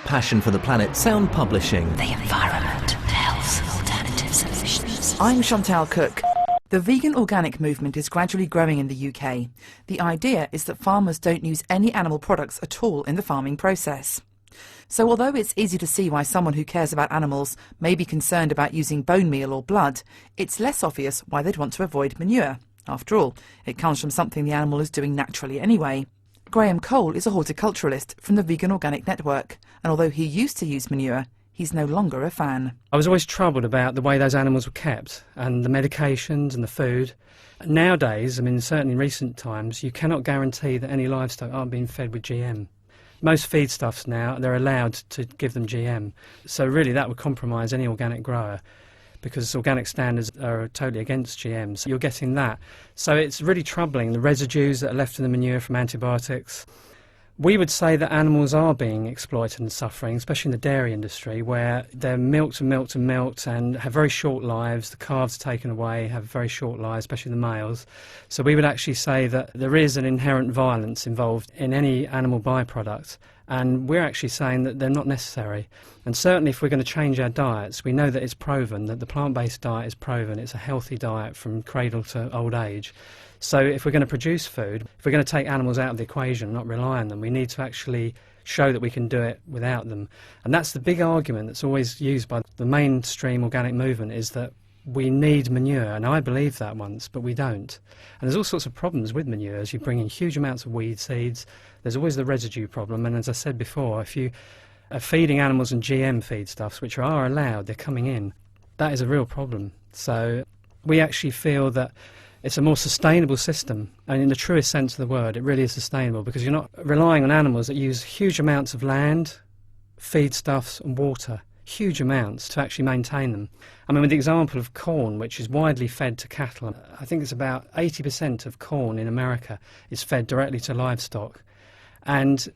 Passion for the Planet Sound Publishing. The environment, health, alternative solutions. I'm Chantal Cook. The vegan organic movement is gradually growing in the UK. The idea is that farmers don't use any animal products at all in the farming process. So although it's easy to see why someone who cares about animals may be concerned about using bone meal or blood, it's less obvious why they'd want to avoid manure. After all, it comes from something the animal is doing naturally anyway. Graham Cole is a horticulturalist from the Vegan Organic Network, and although he used to use manure, he's no longer a fan. I was always troubled about the way those animals were kept and the medications and the food. Nowadays, I mean certainly in recent times, you cannot guarantee that any livestock aren't being fed with GM. Most feedstuffs now, they're allowed to give them GM. So really that would compromise any organic grower, because organic standards are totally against GM. So you're getting that. So it's really troubling, the residues that are left in the manure from antibiotics. We would say that animals are being exploited and suffering, especially in the dairy industry, where they're milked and milked and milked and have very short lives. The calves are taken away, have very short lives, especially the males. So we would actually say that there is an inherent violence involved in any animal byproduct, and we're actually saying that they're not necessary. And certainly if we're going to change our diets, we know that it's proven, that the plant-based diet is proven. It's a healthy diet from cradle to old age. So if we're going to produce food, if we're going to take animals out of the equation, not rely on them, we need to actually show that we can do it without them. And that's the big argument that's always used by the mainstream organic movement, is that we need manure. And I believed that once, but we don't. And there's all sorts of problems with manure. As you bring in huge amounts of weed seeds, there's always the residue problem. And as I said before, if you are feeding animals and GM feedstuffs, which are allowed, they're coming in, that is a real problem. So we actually feel that it's a more sustainable system, and in the truest sense of the word, it really is sustainable, because you're not relying on animals that use huge amounts of land, feedstuffs and water, huge amounts to actually maintain them. I mean, with the example of corn, which is widely fed to cattle, I think it's about 80% of corn in America is fed directly to livestock, and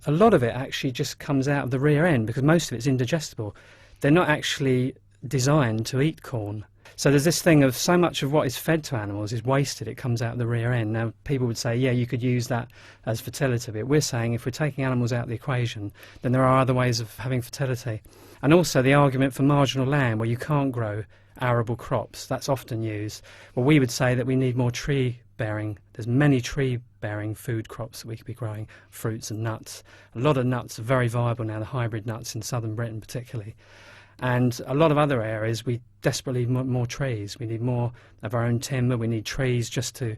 a lot of it actually just comes out of the rear end, because most of it's indigestible. They're not actually designed to eat corn. So there's this thing of so much of what is fed to animals is wasted, it comes out of the rear end. Now people would say, yeah, you could use that as fertility, but we're saying if we're taking animals out of the equation, then there are other ways of having fertility. And also the argument for marginal land where you can't grow arable crops, that's often used. Well, we would say that we need more tree-bearing, there's many tree-bearing food crops that we could be growing, fruits and nuts. A lot of nuts are very viable now, the hybrid nuts in southern Britain particularly. And a lot of other areas, we desperately need more trees. We need more of our own timber. We need trees just to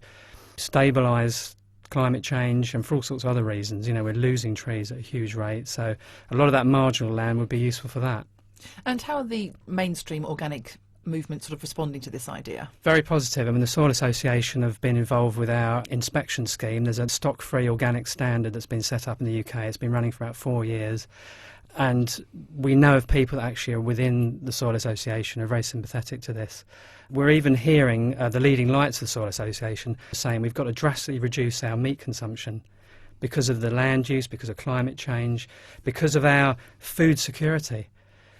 stabilise climate change and for all sorts of other reasons. You know, we're losing trees at a huge rate. So a lot of that marginal land would be useful for that. And how are the mainstream organic movement sort of responding to this idea? Very positive. I mean, the Soil Association have been involved with our inspection scheme. There's a stock-free organic standard that's been set up in the UK. It's been running for about 4 years. And we know of people that actually are within the Soil Association are very sympathetic to this. We're even hearing the leading lights of the Soil Association saying we've got to drastically reduce our meat consumption because of the land use, because of climate change, because of our food security.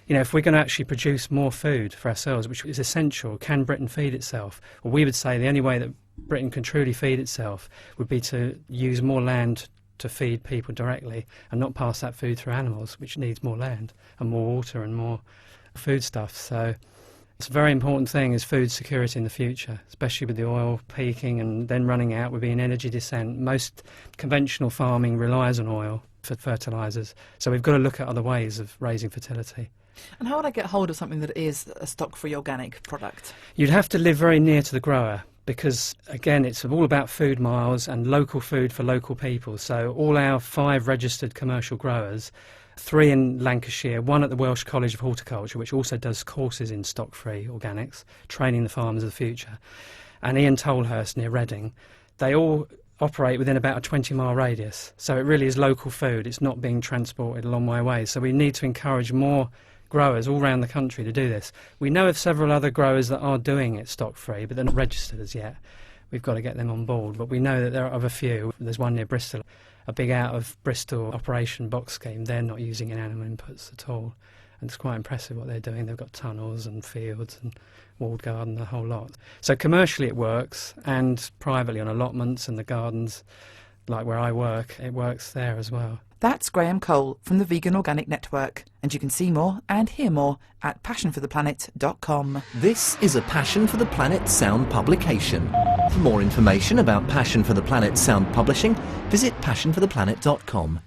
You know, if we're going to actually produce more food for ourselves, which is essential, can Britain feed itself? Well, we would say the only way that Britain can truly feed itself would be to use more land to feed people directly and not pass that food through animals, which needs more land and more water and more foodstuffs. So it's a very important thing is food security in the future, especially with the oil peaking and then running out. We'll be in energy descent. Most conventional farming relies on oil for fertilisers, so we've got to look at other ways of raising fertility. And how would I get hold of something that is a stock-free organic product? You'd have to live very near to the grower, because again it's all about food miles and local food for local people. So all our 5 registered commercial growers, 3 in Lancashire, 1 at the Welsh College of Horticulture, which also does courses in stock-free organics, training the farmers of the future, and Ian Tolhurst near Reading, they all operate within about a 20-mile radius. So it really is local food, it's not being transported a long way away. So we need to encourage more growers all around the country to do this. We know of several other growers that are doing it stock-free, but they're not registered as yet. We've got to get them on board, but we know that there are a few. There's one near Bristol, a big out of Bristol Operation Box scheme. They're not using any animal inputs at all, and it's quite impressive what they're doing. They've got tunnels and fields and walled garden, the whole lot. So commercially it works, and privately on allotments and the gardens like where I work, it works there as well. That's Graham Cole from the Vegan Organic Network, and you can see more and hear more at passionfortheplanet.com. This is a Passion for the Planet Sound publication. For more information about Passion for the Planet Sound publishing, visit passionfortheplanet.com.